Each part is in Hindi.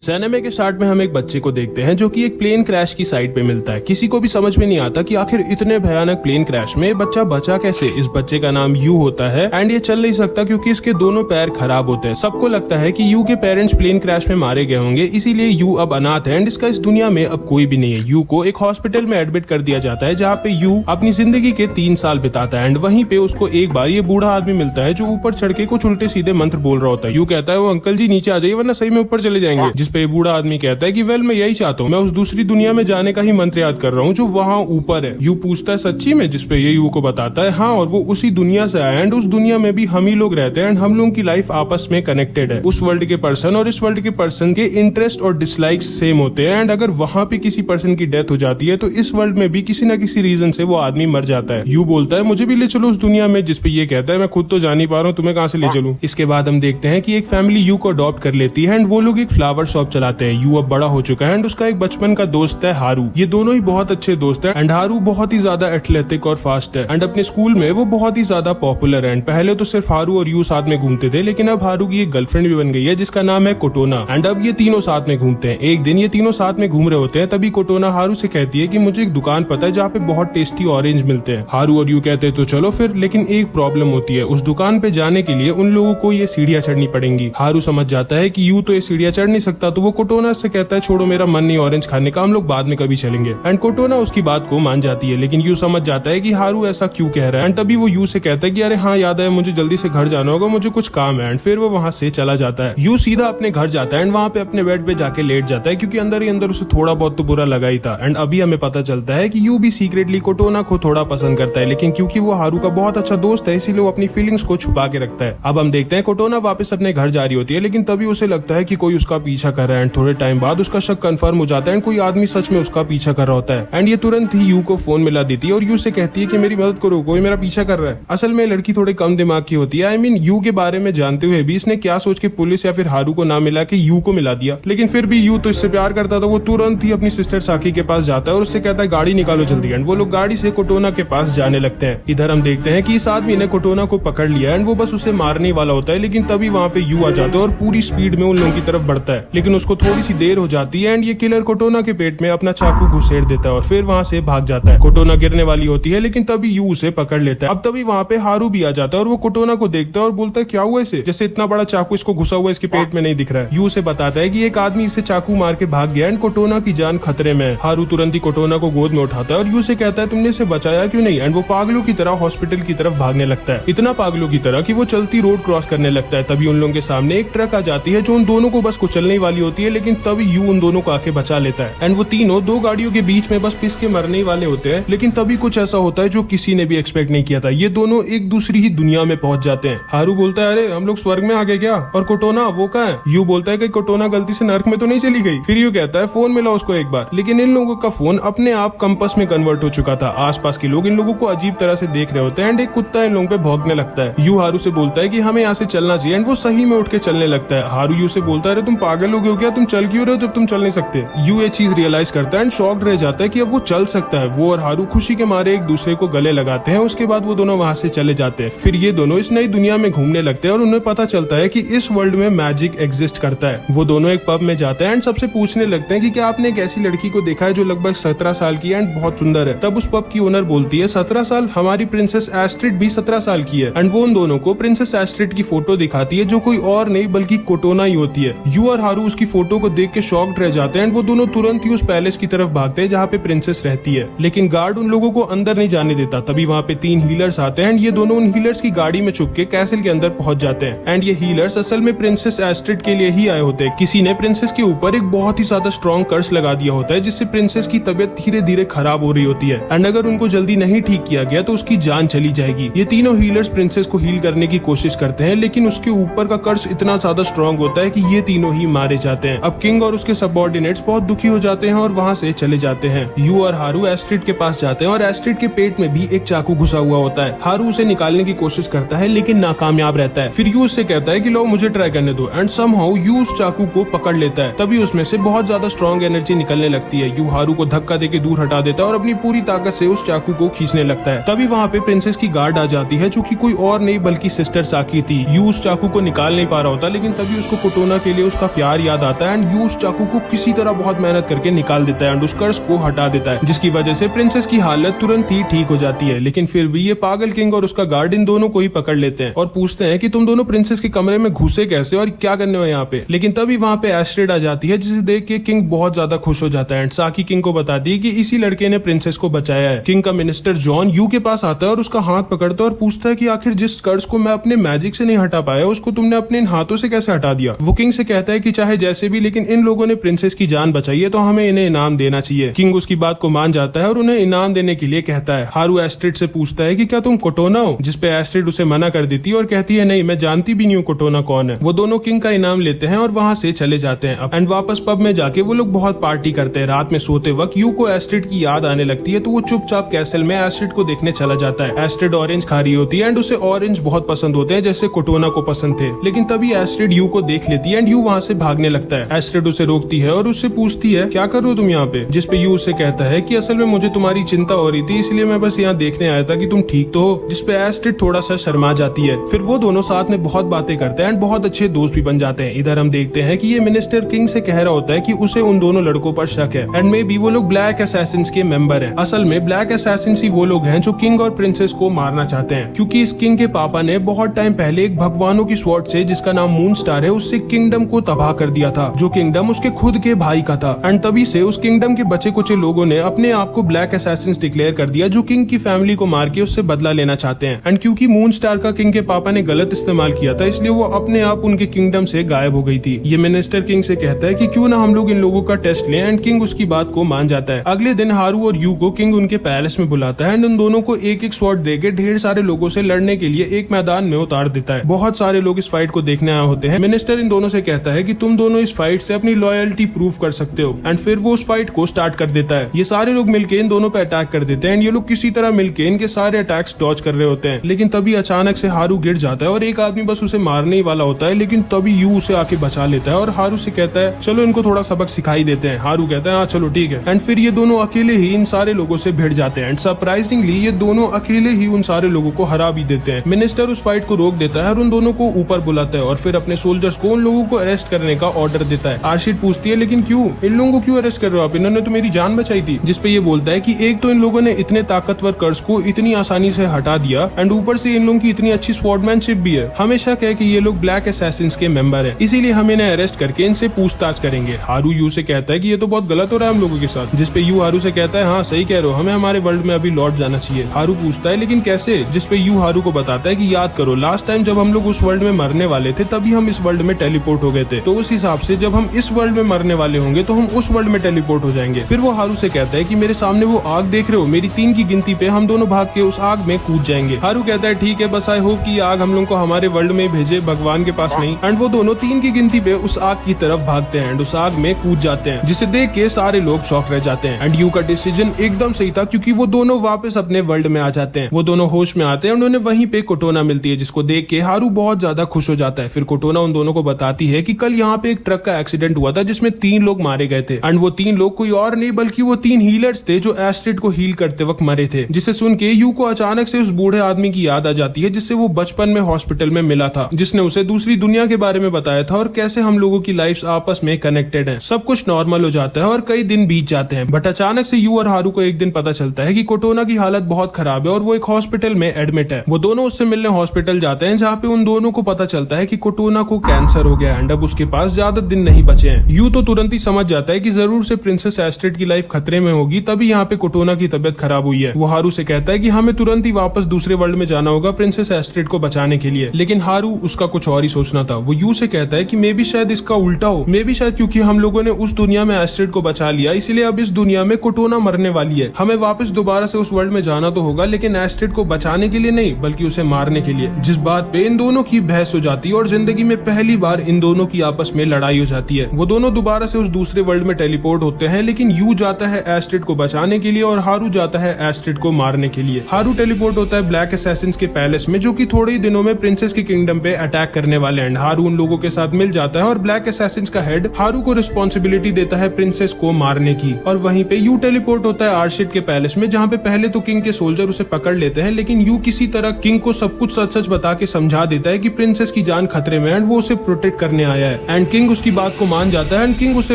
सिनेमा के स्टार्ट में हम एक बच्चे को देखते हैं जो कि एक प्लेन क्रैश की साइड पे मिलता है। किसी को भी समझ में नहीं आता कि आखिर इतने भयानक प्लेन क्रैश में बच्चा बचा कैसे। इस बच्चे का नाम यू होता है एंड ये चल नहीं सकता क्योंकि इसके दोनों पैर खराब होते हैं। सबको लगता है कि यू के पेरेंट्स प्लेन क्रैश में मारे गए होंगे, इसीलिए यू अब अनाथ है एंड इसका इस दुनिया में अब कोई भी नहीं है। यू को एक हॉस्पिटल में एडमिट कर दिया जाता है जहाँ पे यू अपनी जिंदगी के 3 साल बिताता है एंड वहीं पे उसको एक बार ये बूढ़ा आदमी मिलता है जो ऊपर चढ़ के कुछ उल्टे सीधे मंत्र बोल रहा होता है। यू कहता है वो अंकल जी नीचे आ जाइए वरना सही में ऊपर चले जाएंगे, जिसपे बूढ़ा आदमी कहता है कि वेल मैं यही चाहता हूँ, मैं उस दूसरी दुनिया में जाने का ही मंत्र याद कर रहा हूँ जो वहाँ ऊपर है। यू पूछता है सच्ची में, जिसपे ये यू को बताता है हाँ, और वो उसी दुनिया से आया एंड उस दुनिया में भी हम ही लोग रहते हैं एंड हम लोगों की लाइफ आपस में कनेक्टेड है। उस वर्ल्ड के पर्सन और इस वर्ल्ड के पर्सन के इंटरेस्ट और डिसलाइक्स सेम होते हैं एंड अगर वहाँ पे किसी पर्सन की डेथ हो जाती है तो इस वर्ल्ड में भी किसी न किसी रीजन से वो आदमी मर जाता है। यू बोलता है मुझे भी ले चलो उस दुनिया में, जिसपे ये कहता है मैं खुद तो जा नहीं पा रहा हूँ, तुम्हें कहाँ से ले चलूं। इसके बाद हम देखते हैं कि एक फैमिली यू को अडॉप्ट कर लेती है एंड वो लोग एक फ्लावर शॉप चलाते हैं। यू अब बड़ा हो चुका है एंड उसका एक बचपन का दोस्त है हारू। ये दोनों ही बहुत अच्छे दोस्त हैं एंड हारू बहुत ही ज्यादा एथलेटिक और फास्ट है एंड अपने स्कूल में वो बहुत ही ज्यादा पॉपुलर है। पहले तो सिर्फ हारू और यू साथ में घूमते थे, लेकिन अब हारू की एक गर्लफ्रेंड भी बन गई है जिसका नाम है कोटोना एंड अब ये तीनों साथ में घूमते हैं। एक दिन ये तीनों साथ में घूम रहे होते हैं तभी कोटोना हारू से कहती है कि मुझे एक दुकान पता है जहाँ पे बहुत टेस्टी ऑरेंज मिलते हैं। हारू और यू कहते हैं तो चलो फिर, लेकिन एक प्रॉब्लम होती है, उस दुकान पे जाने के लिए उन लोगों को ये सीढ़ियाँ चढ़नी पड़ेंगी। हारू समझ जाता है कि यू तो ये सीढ़ियाँ चढ़ नहीं सकता, तो वो कोटोना से कहता है छोड़ो मेरा मन नहीं ऑरेंज खाने का, हम लोग बाद में कभी चलेंगे एंड कोटोना उसकी बात को मान जाती है। लेकिन यू समझ जाता है कि हारू ऐसा क्यों कह रहा है एंड तभी वो यू से कहता है कि अरे हाँ याद है मुझे जल्दी से घर जाना होगा, मुझे कुछ काम है एंड फिर वो वहाँ से चला जाता है। यू सीधा अपने घर जाता है एंड वहाँ पे अपने बेड पे जाके लेट जाता है क्योंकि अंदर ही अंदर उसे थोड़ा बहुत तो बुरा लगा ही था एंड अभी हमें पता चलता है कि यू भी सीक्रेटली कोटोना को थोड़ा पसंद करता है, लेकिन क्योंकि वो हारू का बहुत अच्छा दोस्त है इसीलिए वो अपनी फीलिंग्स को छुपा के रखता है। अब हम देखते हैं कोटोना वापस अपने घर जा रही होती है, लेकिन तभी उसे लगता है कि कोई उसका पीछा कर रहा है एंड थोड़े टाइम बाद उसका शक कंफर्म हो जाता है एंड कोई आदमी सच में उसका पीछा कर रहा होता है एंड ये तुरंत ही यू को फोन मिला देती है और यू से कहती है कि मेरी मदद करो, कोई मेरा पीछा कर रहा है। असल में लड़की थोड़ी कम दिमाग की होती है। आई मीन यू के बारे में जानते हुए भी इसने क्या सोच के पुलिस या फिर हारू को ना मिला के यू को मिला दिया, लेकिन फिर भी यू तो इससे प्यार करता था। वो तुरंत ही अपनी सिस्टर साकी के पास जाता है और उससे कहता है गाड़ी निकालो जल्दी एंड वो लोग गाड़ी से कोटोना के पास जाने लगते हैं। इधर हम देखते हैं कि इस आदमी ने कोटोना को पकड़ लिया एंड वो बस उसे मारने वाला होता है, लेकिन तभी वहाँ पे यू आ जाता है और पूरी स्पीड में उन लोगों की तरफ बढ़ता है, लेकिन उसको थोड़ी सी देर हो जाती है एंड ये किलर कोटोना के पेट में अपना चाकू घुसेड़ देता है और फिर वहाँ से भाग जाता है। कोटोना गिरने वाली होती है लेकिन तभी यू उसे पकड़ लेता है। अब तभी वहाँ पे हारू भी आ जाता है और वो कोटोना को देखता है और बोलता है क्या हुआ इसे, जैसे इतना बड़ा चाकू इसको घुसा हुआ इसके पेट में नहीं दिख रहा है। यू से बताता है कि एक आदमी इसे चाकू मार के भाग गया एंड कोटोना की जान खतरे में है। हारू तुरंत ही कोटोना को गोद में उठाता है और यू से कहता है तुमने इसे बचाया क्यों नहीं, एंड वो पागलों की तरह हॉस्पिटल की तरफ भागने लगता है, इतना पागलों की तरह कि वो चलती रोड क्रॉस करने लगता है। तभी उन लोगों के सामने एक ट्रक आ जाती है जो उन दोनों को बस कुचलने वाली होती है, लेकिन तभी यू उन दोनों को आके बचा लेता है एंड वो तीनों दो गाड़ियों के बीच में बस पिस के मरने वाले होते हैं, लेकिन तभी कुछ ऐसा होता है जो किसी ने भी एक्सपेक्ट नहीं किया था। ये दोनों एक दूसरी ही दुनिया में पहुंच जाते हैं। हारू बोलता है अरे हम लोग स्वर्ग में आ गए क्या, और कोटोना वो कहाँ है। यू बोलता है कि कोटोना गलती से नर्क में तो नहीं चली गई। फिर यू कहता है फोन मिला उसको एक बार, लेकिन इन लोगों का फोन अपने आप कंपास में कन्वर्ट हो चुका था। आसपास के लोग इन लोगों को अजीब तरह से देख रहे होते हैं एंड एक कुत्ता इन लोगों पे भौंकने लगता है। यू हारू से बोलता है कि हमें यहाँ से चलना चाहिए एंड वो सही में उठ के चलने लगता है। हारू यू से बोलता है अरे तुम पागल हो गए हो क्या, तुम चल क्यों रहे हो जब तुम चल नहीं सकते। यू ये चीज रियलाइज करता है एंड शॉक्ड रह जाता है कि अब वो चल सकता है। वो और हारू खुशी के मारे एक दूसरे को गले लगाते हैं। उसके बाद वो दोनों वहाँ से चले जाते हैं। फिर ये दोनों इस नई दुनिया में घूमने लगते हैं और उन्हें पता चलता है कि इस वर्ल्ड में मैजिक एग्जिस्ट करता है। वो दोनों एक पब में जाते हैं एंड सबसे पूछने लगते हैं कि क्या आपने एक ऐसी लड़की को देखा है जो लगभग 17 साल की है एंड बहुत सुंदर है। तब उस पब की ओनर बोलती है 17 साल, हमारी प्रिंसेस एस्ट्रिड भी 17 साल की है एंड वो उन दोनों को प्रिंसेस एस्ट्रिड की फोटो दिखाती है जो कोई और नहीं बल्कि कोटोना ही होती है। यू और हारू उसकी फोटो को देख के शॉक्ड रह जाते हैं एंड वो दोनों तुरंत ही उस पैलेस की तरफ भागते हैं जहाँ पे प्रिंसेस रहती है, लेकिन गार्ड उन लोगों को अंदर नहीं जाने देता। तभी वहाँ पे 3 हीलर्स आते हैं एंड ये दोनों उन हीलर्स की गाड़ी में छुप के कैसल के अंदर पहुंच जाते हैं एंड ये हीलर्स असल में प्रिंसेस एस्ट्रिड के लिए ही आए होते हैं। किसी ने प्रिंसेस के ऊपर एक बहुत ही ज्यादा स्ट्रॉन्ग कर्स लगा दिया होता है जिससे प्रिंसेस की तबीयत धीरे धीरे खराब हो रही होती है एंड अगर उनको जल्दी नहीं ठीक किया गया तो उसकी जान चली जाएगी। ये तीनों हीलर्स प्रिंसेस को हील करने की कोशिश करते हैं, लेकिन उसके ऊपर का कर्स इतना ज्यादा स्ट्रॉन्ग होता है कि ये तीनों ही मारे जाते हैं। अब किंग और उसके सबऑर्डिनेट्स बहुत दुखी हो जाते हैं और वहाँ से चले जाते हैं। यू और हारू एस्ट्रिड के पास जाते हैं और एस्ट्रिड के पेट में भी एक चाकू घुसा हुआ होता है। हारू उसे निकालने की कोशिश करता है लेकिन नाकामयाब रहता है। फिर यू उससे कहता है कि लो मुझे ट्राई करने दो एंड समहाउ यू उस चाकू को पकड़ लेता है। तभी उसमें से बहुत ज्यादा स्ट्रॉन्ग एनर्जी निकलने लगती है। यू हारू को धक्का देके दूर हटा देता है और अपनी पूरी ताकत से उस चाकू को खींचने लगता है। तभी वहाँ पे प्रिंसेस की गार्ड आ जाती है जो कि कोई और नहीं बल्कि सिस्टर साकी थी। यू उस चाकू को निकाल नहीं पा रहा होता, लेकिन तभी उसको कोटोना के लिए उसका प्यार याद आता है एंड यू उस चाकू को किसी तरह बहुत मेहनत करके निकाल देता है एंड उस कर्ज को हटा देता है, जिसकी वजह से प्रिंसेस की हालत तुरंत ही ठीक हो जाती है। लेकिन फिर भी ये पागल किंग और उसका गार्ड इन दोनों को ही पकड़ लेते हैं और पूछते हैं कि तुम दोनों प्रिंसेस के कमरे में घुसे कैसे और क्या करने हो यहाँ पे। लेकिन तभी वहाँ पे एस्ट्रिड आ जाती है, जिसे देख के किंग बहुत ज्यादा खुश हो जाता है एंड साकी किंग को बताती है कि इसी लड़के ने प्रिंसेस को बचाया है। किंग का मिनिस्टर जॉन यू के पास आता है और उसका हाथ पकड़ता है और पूछता है कि आखिर जिस कर्ज को मैं अपने मैजिक से नहीं हटा पाया उसको तुमने अपने इन हाथों से कैसे हटा दिया। वो किंग से कहता है कि चाहे जैसे भी, लेकिन इन लोगों ने प्रिंसेस की जान बचाई है तो हमें इन्हें इनाम देना चाहिए। किंग उसकी बात को मान जाता है और उन्हें इनाम देने के लिए कहता है। हारू एस्ट्रिड से पूछता है कि क्या तुम कोटोना हो, जिसपे एस्ट्रिड उसे मना कर देती है और कहती है नहीं, मैं जानती भी नहीं हूँ कोटोना कौन है। वो दोनों किंग का इनाम लेते हैं और वहाँ से चले जाते हैं एंड वापस पब में जाके वो लोग बहुत पार्टी करते हैं। रात में सोते वक्त यू को एस्ट्रिड की याद आने लगती है तो वो चुपचाप कैसल में एस्ट्रिड को देखने चला जाता है। एस्ट्रिड ऑरेंज खा रही होती है एंड उसे ऑरेंज बहुत पसंद होते हैं जैसे कोटोना को पसंद थे। लेकिन तभी एस्ट्रिड यू को देख लेती है एंड यू वहाँ से भागने लगता है। एस्ट्रिड उसे रोकती है और उससे पूछती है क्या कर रहे हो तुम यहाँ पे, जिसपे यू उससे कहता है कि असल में मुझे तुम्हारी चिंता हो रही थी इसलिए मैं बस यहाँ देखने आया था कि तुम ठीक तो हो, जिसपे एस्ट्रिड थोड़ा सा शर्मा जाती है। फिर वो दोनों साथ में बहुत बातें करते हैं एंड बहुत अच्छे दोस्त भी बन जाते हैं। इधर हम देखते हैं कि ये मिनिस्टर किंग से कह रहा होता है कि उसे उन दोनों लड़कों पर शक है एंड मे बी वो लोग ब्लैक असैसिन्स के मेंबर हैं। असल में ब्लैक असैसिन्स ही वो लोग हैं जो किंग और प्रिंसेस को मारना चाहते हैं, क्योंकि इस किंग के पापा ने बहुत टाइम पहले एक भगवानों की स्वॉर्ड से, जिसका नाम मून स्टार है, उससे किंगडम को तबाह कर दिया था, जो किंगडम उसके खुद के भाई का था। एंड तभी से उस किंगडम के बचे कुछ लोगों ने अपने आप को ब्लैक असैसिन्स डिक्लेयर कर दिया, जो किंग की फैमिली को मार के उससे बदला लेना चाहते हैं। एंड क्योंकि मून स्टार का किंग के पापा ने गलत इस्तेमाल किया था, इसलिए वो अपने आप उनके किंगडम से गायब हो गई थी। ये मिनिस्टर किंग से कहता है कि क्यों ना हम लोग इन लोगों का टेस्ट लें एंड किंग उसकी बात को मान जाता है। अगले दिन हारू और यू को किंग उनके पैलेस में बुलाता है एंड उन दोनों को एक एक स्वॉर्ड देके ढेर सारे लोगों से लड़ने के लिए एक मैदान में उतार देता है। बहुत सारे लोग इस फाइट को देखने आए होते हैं। मिनिस्टर इन दोनों से कहता है कि तुम दोनों इस फाइट से अपनी लॉयल्टी प्रूव कर सकते हो एंड फिर वो उस फाइट को स्टार्ट कर देता है। ये सारे लोग मिलके इन दोनों पे अटैक कर देते हैं एंड ये लोग किसी तरह मिलके इनके सारे अटैक्स डॉज कर रहे होते हैं। लेकिन तभी अचानक से हारू गिर जाता है और एक आदमी बस उसे मारने ही वाला होता है, लेकिन तभी यू उसे आके बचा लेता है और हारू से कहता है चलो इनको थोड़ा सबक सिखाई देते हैं। हारू कहता है हाँ चलो ठीक है। एंड फिर ये दोनों अकेले ही इन सारे लोगों से भिड़ जाते हैं एंड सरप्राइजिंगली ये दोनों अकेले ही उन सारे लोगों को हरा भी देते हैं। मिनिस्टर उस फाइट को रोक देता है और उन दोनों को ऊपर बुलाता है और फिर अपने सोल्जर्स को उन लोगों को अरेस्ट करने का ऑर्डर देता है। आर्शिड पूछती है लेकिन क्यों, इन लोगों को क्यों अरेस्ट कर रहे हो आप, इन्होंने तो मेरी जान बचाई थी। जिसपे ये बोलता है कि एक तो इन लोगों ने इतने ताकतवर कर्ज को इतनी आसानी से हटा दिया एंड ऊपर से इन लोगों की इतनी अच्छी स्वॉर्डमैनशिप भी है। हमेशा कहे कि ये लोग ब्लैक असैसिन्स के मेंबर हैं, इसीलिए हम इन्हें अरेस्ट करके इनसे पूछताछ करेंगे। हारू यू से कहता है कि ये तो बहुत गलत हो रहा है हम लोगों के साथ। जिसपे यू हारू से कहता है हाँ सही कह रहे हो, हमें हमारे वर्ल्ड में अभी लौट जाना चाहिए। हारू पूछता है लेकिन कैसे, जिसपे यू हारू को बताता है कि याद करो लास्ट टाइम जब हम लोग उस वर्ल्ड में मरने वाले थे तभी हम इस वर्ल्ड में टेलीपोर्ट हो गए थे, तो उस हिसाब से जब हम इस वर्ल्ड में मरने वाले होंगे तो हम उस वर्ल्ड में टेलीपोर्ट हो जाएंगे। फिर वो हारू से कहता है कि मेरे सामने वो आग देख रहे हो, मेरी 3 की गिनती पे हम दोनों भाग के उस आग में कूद जाएंगे। हारू कहता है ठीक है, बस आई होप कि आग हम लोग को हमारे वर्ल्ड में भेजे, भगवान के पास नहीं। एंड वो दोनों 3 की गिनती पे उस आग की तरफ भागते हैं एंड उस आग में कूद जाते हैं, जिसे देख के सारे लोग शॉक रह जाते हैं। एंड यू का डिसीजन एकदम सही था, क्योंकि वो दोनों वापस अपने वर्ल्ड में आ जाते हैं। वो दोनों होश में आते हैं, उन्होंने वहीं पे कोटोना मिलती है, जिसको देख के हारू बहुत ज्यादा खुश हो जाता है। फिर कोटोना उन दोनों को बताती है कि कल यहाँ पे एक ट्रक का एक्सीडेंट हुआ था जिसमें 3 लोग मारे गए थे एंड वो 3 लोग कोई और नहीं बल्कि वो 3 हीलर्स थे जो एस्ट्रिड को हील करते वक्त मरे थे। जिसे सुन के यू को अचानक से उस बूढ़े आदमी की याद आ जाती है जिससे वो बचपन में हॉस्पिटल में मिला था, जिसने उसे दूसरी दुनिया के बारे में बताया था और कैसे हम लोगों की लाइफ आपस में कनेक्टेड है। सब कुछ नॉर्मल हो जाता है और कई दिन बीत जाते हैं, बट अचानक से यू और हारू को एक दिन पता चलता है कि कोटोना की हालत बहुत खराब है और वो एक हॉस्पिटल में एडमिट है। वो दोनों उससे मिलने हॉस्पिटल जाते हैं, जहाँ पे उन दोनों को पता चलता है कि कोटोना को कैंसर हो गया एंड अब उसके पास ज्यादा दिन नहीं बचे हैं। यू तो तुरंत ही समझ जाता है कि जरूर से प्रिंसेस एस्ट्रिड की लाइफ खतरे में होगी, तभी यहाँ पे कोटोना की तबियत खराब हुई है। वो हारू से कहता है कि हमें तुरंत ही वापस दूसरे वर्ल्ड में जाना होगा प्रिंसेस एस्ट्रिड को बचाने के लिए, लेकिन हारू उसका कुछ और ही सोचना था। वो यू से कहता है कि मे भी शायद इसका उल्टा हो, मे भी शायद क्योंकि हम लोगों ने उस दुनिया में एस्ट्रिड को बचा लिया इसलिए अब इस दुनिया में कोटोना मरने वाली है। हमें वापस दोबारा से उस वर्ल्ड में जाना तो होगा, लेकिन एस्ट्रिड को बचाने के लिए नहीं बल्कि उसे मारने के लिए। जिस बात पे इन दोनों की बहस हो जाती है और जिंदगी में पहली बार इन दोनों की आपस में लड़ाई हो जाती है। वो दोनों दोबारा से उस दूसरे वर्ल्ड में टेलीपोर्ट होते हैं, लेकिन यू जाता है एस्ट्रिड को बचाने के लिए और हारू जाता है एस्ट्रिड को मारने के लिए। हारू टेलीपोर्ट होता है ब्लैक असैसिन्स के पैलेस में, जो कि थोड़े ही दिनों में प्रिंसेस के किंगडम पे अटैक करने वाले हैं। हारू उन लोगों के साथ मिल जाता है और ब्लैक असैसिन्स का हेड हारू को रिस्पॉन्सिबिलिटी देता है प्रिंसेस को मारने की। और वहीं पे यू टेलीपोर्ट होता है आर्शिड के पैलेस में, जहाँ पे पहले तो किंग के सोल्जर उसे पकड़ लेते हैं, लेकिन यू किसी तरह किंग को सब कुछ सच सच बता के समझा देता है कि प्रिंसेस की जान खतरे में है एंड वो उसे प्रोटेक्ट करने आया है। एंड किंग किंग उसकी बात को मान जाता है एंड किंग उसे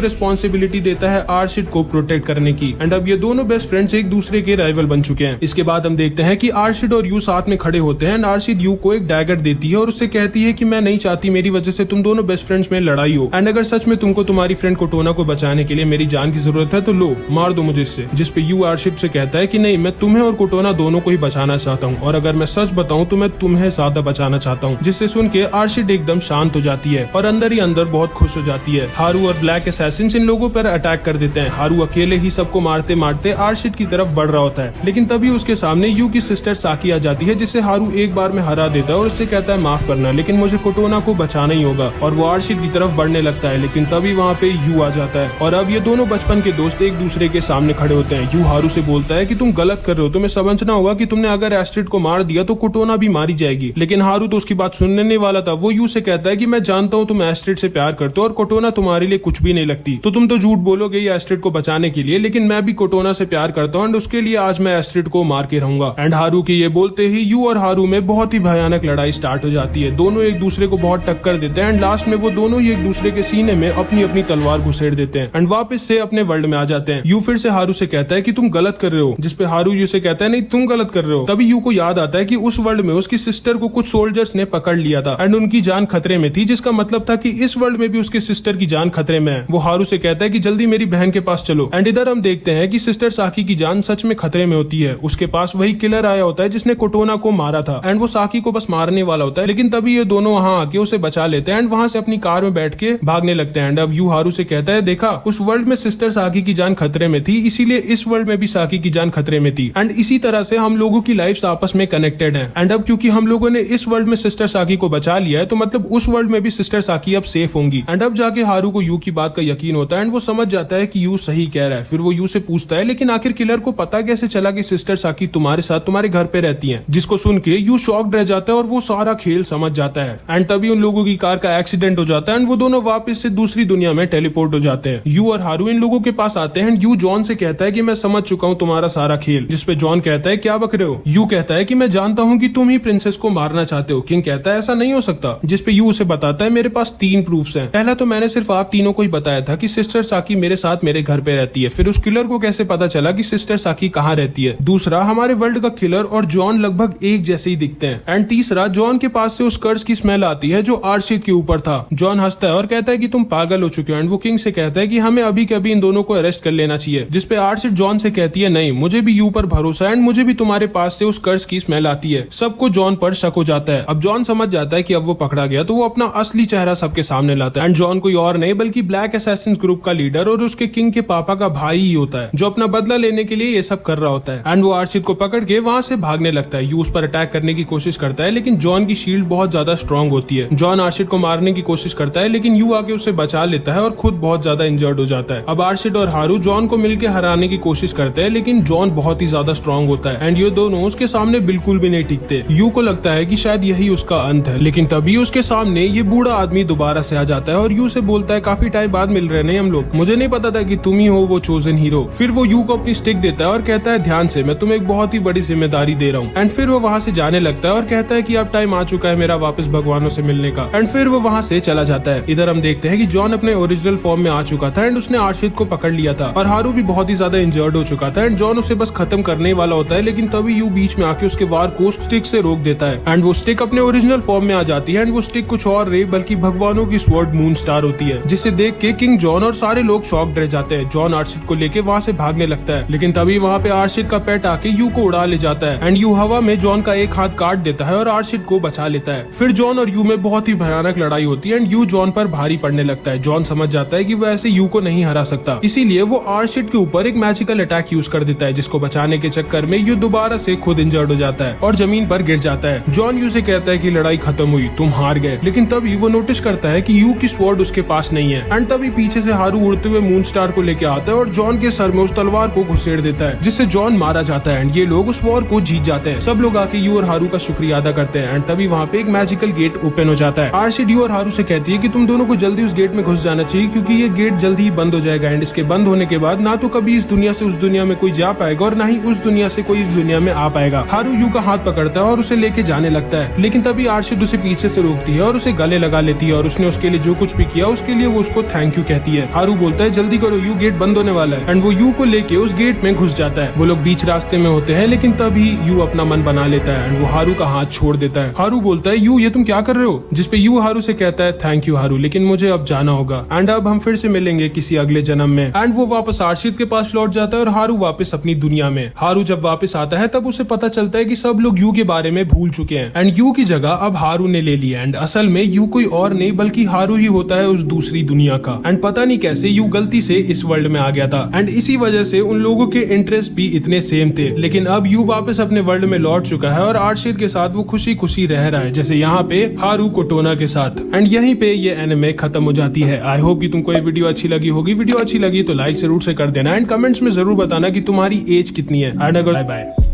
रिस्पॉन्सिबिलिटी देता है आर्शिड को प्रोटेक्ट करने की। एंड अब ये दोनों बेस्ट फ्रेंड्स एक दूसरे के राइवल बन चुके हैं। इसके बाद हम देखते हैं कि आर्शिड और यू साथ में खड़े होते हैं एंड आर्शिड यू को एक डैगर देती है और उससे कहती है कि मैं नहीं चाहती मेरी वजह से तुम दोनों बेस्ट फ्रेंड्स में लड़ाई हो, एंड अगर सच में तुमको तुम्हारी फ्रेंड कोटोना को बचाने के लिए मेरी जान की जरूरत है तो लो मार दो मुझे इससे। जिसपे यू आर्शिड से कहता है कि नहीं, मैं तुम्हें और कोटोना दोनों को ही बचाना चाहता हूँ, और अगर मैं सच बताऊं तो मैं तुम्हें ज्यादा बचाना चाहता हूँ। जिससे सुन के आर्शिड एकदम शांत हो जाती है और अंदर ही अंदर बहुत खुश हो जाती है। हारू और ब्लैक असैसिन्स इन लोगों पर अटैक कर देते हैं। हारू अकेले ही सबको मारते मारते आर्शिड की तरफ बढ़ रहा होता है, लेकिन तभी उसके सामने यू की सिस्टर साकी आ जाती है, जिसे हारू एक बार में हरा देता है और उससे कहता है माफ करना, लेकिन मुझे कोटोना को बचाना ही होगा। और वो आर्शिड की तरफ बढ़ने लगता है, लेकिन तभी वहाँ पे यू आ जाता है और अब ये दोनों बचपन के दोस्त एक दूसरे के सामने खड़े होते हैं। यू हारू से बोलता है कि तुम गलत कर रहे हो, तुम्हें समझना होगा कि तुमने अगर एस्ट्रिड को मार दिया तो कोटोना भी मारी जाएगी। लेकिन हारू तो उसकी बात सुनने नहीं वाला था। वो यू से कहता है कि मैं जानता हूँ तुम एस्ट्रिड से प्यार करते हो और कोटोना तुम्हारे लिए कुछ भी नहीं लगती, तो तुम तो झूठ बोलोगे ये एस्ट्रिड को बचाने के लिए, लेकिन मैं भी कोटोना से प्यार करता हूँ एंड उसके लिए आज मैं एस्ट्रिड को मार के रहूंगा। एंड हारू के ये बोलते ही यू और हारू में बहुत ही भयानक लड़ाई स्टार्ट हो जाती है। दोनों एक दूसरे को बहुत टक्कर देते हैं एंड लास्ट में वो दोनों ही एक दूसरे के सीने में अपनी अपनी तलवार घुसेड़ देते हैं एंड वापस से अपने वर्ल्ड में आ जाते हैं। यू फिर से हारू से कहता है कि तुम गलत कर रहे हो, जिसपे हारू यू से कहता है नहीं तुम गलत कर रहे हो। तभी यू को याद आता है कि उस वर्ल्ड में उसकी सिस्टर को कुछ सोल्जर्स ने पकड़ लिया था एंड उनकी जान खतरे में थी, जिसका मतलब था कि इस वर्ल्ड में भी उसकी सिस्टर की जान खतरे में है। वो हारू से कहता है कि जल्दी मेरी बहन के पास चलो। एंड इधर हम देखते हैं कि सिस्टर साकी की जान सच में खतरे में होती है। उसके पास वही किलर आया होता है जिसने कोटोना को मारा था एंड वो साकी को बस मारने वाला होता है, लेकिन तभी ये दोनों वहां आके उसे बचा लेते हैं एंड वहां से अपनी कार में बैठ के भागने लगते हैं। एंड अब यू हारू से कहता है देखा, उस वर्ल्ड में सिस्टर साकी की जान खतरे में थी, इसीलिए इस वर्ल्ड में भी साकी की जान खतरे में थी एंड इसी तरह से हम लोगों की लाइफ आपस में कनेक्टेड है। एंड अब क्योंकि हम लोगों ने इस वर्ल्ड में सिस्टर साकी को बचा लिया है तो मतलब उस वर्ल्ड में भी सिस्टर साकी अब सेफ होंगी। एंड अब जाके हारू को यू की बात का यकीन होता है एंड वो समझ जाता है कि यू सही कह रहा है। फिर वो यू से पूछता है लेकिन आखिर किलर को पता कैसे चला कि सिस्टर साकी तुम्हारे साथ तुम्हारे घर पे रहती हैं? जिसको सुन के यू शॉक्ड रह जाता है और वो सारा खेल समझ जाता है। एंड तभी उन लोगों की कार का एक्सीडेंट हो जाता है एंड वो दोनों वापस से दूसरी दुनिया में टेलीपोर्ट हो जाते हैं। यू और हारू इन लोगों के पास आते हैं। यू जॉन से कहता है कि मैं समझ चुका हूँ तुम्हारा सारा खेल, जिसपे जॉन कहता है क्या बक रहे हो? यू कहता है कि मैं जानता हूँ कि तुम ही प्रिंसेस को मारना चाहते हो। किंग कहता है ऐसा नहीं हो सकता, जिसपे यू उसे बताता है मेरे पास 3 प्रूफ्स हैं। पहला तो मैंने सिर्फ आप तीनों को ही बताया था कि सिस्टर साकी मेरे साथ मेरे घर पे रहती है, फिर उस किलर को कैसे पता चला कि सिस्टर साकी कहाँ रहती है? दूसरा, हमारे वर्ल्ड का किलर और जॉन लगभग एक जैसे ही दिखते हैं। एंड तीसरा, जॉन के पास से उस कर्ज की स्मेल आती है जो आर्शिड के ऊपर था। जॉन हंसता है और कहता है कि तुम पागल हो चुके हो एंड वो किंग से कहता है कि हमें अभी के अभी इन दोनों को अरेस्ट कर लेना चाहिए। जिसपे आर्शिड जॉन से कहती है नहीं, मुझे भी यू पर भरोसा है एंड मुझे भी तुम्हारे पास से उस कर्ज की स्मेल आती है। सबको जॉन पर शक हो जाता है। अब जॉन समझ जाता है कि अब वो पकड़ा गया तो वो अपना असली चेहरा सबके सामने लाता है एंड जॉन कोई और नहीं बल्कि ब्लैक असैसिन्स ग्रुप का लीडर और उसके किंग के पापा का भाई ही होता है, जो अपना बदला लेने के लिए ये सब कर रहा होता है। एंड वो आर्शिड को पकड़ के वहां से भागने लगता है। यू उस पर अटैक करने की कोशिश करता है लेकिन जॉन की शील्ड बहुत ज्यादा स्ट्रॉन्ग होती है। जॉन आर्शिड को मारने की कोशिश करता है लेकिन यू आके उसे बचा लेता है और खुद बहुत ज्यादा इंजर्ड हो जाता है। अब आर्शिड और हारू जॉन को मिलकर हराने की कोशिश करते हैं लेकिन जॉन बहुत ही ज्यादा स्ट्रॉन्ग होता है एंड ये दोनों उसके सामने बिल्कुल भी नहीं टिकते। यू को लगता है कि शायद यही उसका अंत है, लेकिन तभी उसके सामने ये बूढ़ा आदमी दोबारा से आ जाता है और यू से बोलता है काफी टाइम बाद मिल रहे हैं हम लोग, मुझे नहीं पता था कि तुम ही हो वो चोजन हीरो। फिर वो यू को अपनी स्टिक देता है और कहता है ध्यान से, मैं तुम्हें एक बहुत ही बड़ी जिम्मेदारी दे रहा हूँ। एंड फिर वो वहाँ से जाने लगता है और कहता है कि अब टाइम आ चुका है मेरा वापस भगवानों से मिलने का। एंड फिर वो वहाँ से चला जाता है। इधर हम देखते हैं कि जॉन अपने ओरिजिनल फॉर्म में आ चुका था एंड उसने आर्शिड को पकड़ लिया था और हारू भी बहुत ही ज्यादा इंजर्ड हो चुका था एंड जॉन उसे बस खत्म करने वाला होता है, लेकिन तभी यू बीच में आके उसके वार को स्टिक से रोक देता है एंड वो स्टिक अपने ओरिजिनल फॉर्म में आ जाती है एंड वो स्टिक कुछ और नहीं बल्कि भगवानों की स्वॉर्ड मून स्टार होती है, जिसे देख के किंग जॉन और सारे लोग शॉक्ड रह जाते हैं। जॉन आर्शिड को लेके वहाँ से भागने लगता है, लेकिन तभी वहाँ पे आर्शिड का पेट आके यू को उड़ा ले जाता है एंड यू हवा में जॉन का एक हाथ काट देता है और आर्शिड को बचा लेता है। फिर जॉन और यू में बहुत ही भयानक लड़ाई होती है एंड यू जॉन पर भारी पड़ने लगता है। जॉन समझ जाता है कि वो ऐसे यू को नहीं हरा सकता, इसीलिए वो आर्शिड के ऊपर एक मैजिकल अटैक यूज कर देता है, जिसको बचाने के चक्कर में यू दोबारा से खुद इंजर्ड हो जाता है और जमीन पर गिर जाता है। जॉन यू से कहता है कि लड़ाई खत्म हुई, तुम हार गए, लेकिन तभी वो नोटिस करता है कि यू की स्वॉर्ड उसके पास नहीं है एंड तभी पीछे से हारू उड़ते हुए मून स्टार को लेके आता है और जॉन के सर में उस तलवार को घुसेड़ देता है, जिससे जॉन मारा जाता है एंड ये लोग उस वॉर को जीत जाते हैं। सब लोग आके यू और हारू का शुक्रिया अदा करते हैं एंड तभी वहाँ पे एक मैजिकल गेट ओपन हो जाता है। आर्शिड यू और हारू से कहती है कि तुम दोनों को जल्दी उस गेट में घुस जाना चाहिए क्योंकि ये गेट जल्दी ही बंद हो जाएगा एंड इसके बंद होने के बाद ना तो कभी इस दुनिया से उस दुनिया में कोई जा पाएगा और ना ही उस दुनिया से कोई इस दुनिया में आ पाएगा। हारू यू का हाथ पकड़ता है और उसे लेके जाने लगता है, लेकिन तभी आर्शिड उसे पीछे से रोकती है और उसे गले लगा लेती है और उसने उसके लिए जो कुछ भी किया उसके लिए वो उसको थैंक यू कहती है। हारू बोलता है जल्दी करो यू, गेट बंद होने वाला है। एंड वो यू को लेके उस गेट में घुस जाता है। वो लोग बीच रास्ते में होते हैं लेकिन तभी यू अपना मन बना लेता है एंड वो हारू का हाथ छोड़ देता है। हारू बोलता है यू ये तुम क्या कर रहे हो, जिसपे यू हारू से कहता है थैंक यू हारू, लेकिन मुझे अब जाना होगा एंड अब हम फिर से मिलेंगे किसी अगले जन्म में। एंड वो वापस आर्शित के पास लौट जाता है और हारू वापस अपनी दुनिया में। हारू जब वापस आता है तब उसे पता चलता है कि सब लोग यू के बारे में भूल चुके हैं एंड यू की जगह अब हारू ने ले लिया। एंड असल में यू कोई और नहीं बल्कि हारू ही होता है उस दूसरी दुनिया का। एंड पता नहीं कैसे यू गलती से इस वर्ल्ड में आ गया था एंड इसी वजह से उन लोगों के इंटरेस्ट भी इतने सेम थे। लेकिन अब यू वापस अपने वर्ल्ड में लौट चुका है और आर्शित के साथ वो खुशी खुशी रह रहा है, जैसे यहाँ पे हारू कोटोना के साथ। एंड यहीं पे ये एनिमे खत्म हो जाती है। आई होप कि तुमको ये वीडियो अच्छी लगी होगी। वीडियो अच्छी लगी तो लाइक जरूर से कर देना एंड कमेंट्स में जरूर बताना कि तुम्हारी एज कितनी है। एंड अगर बाय बाय।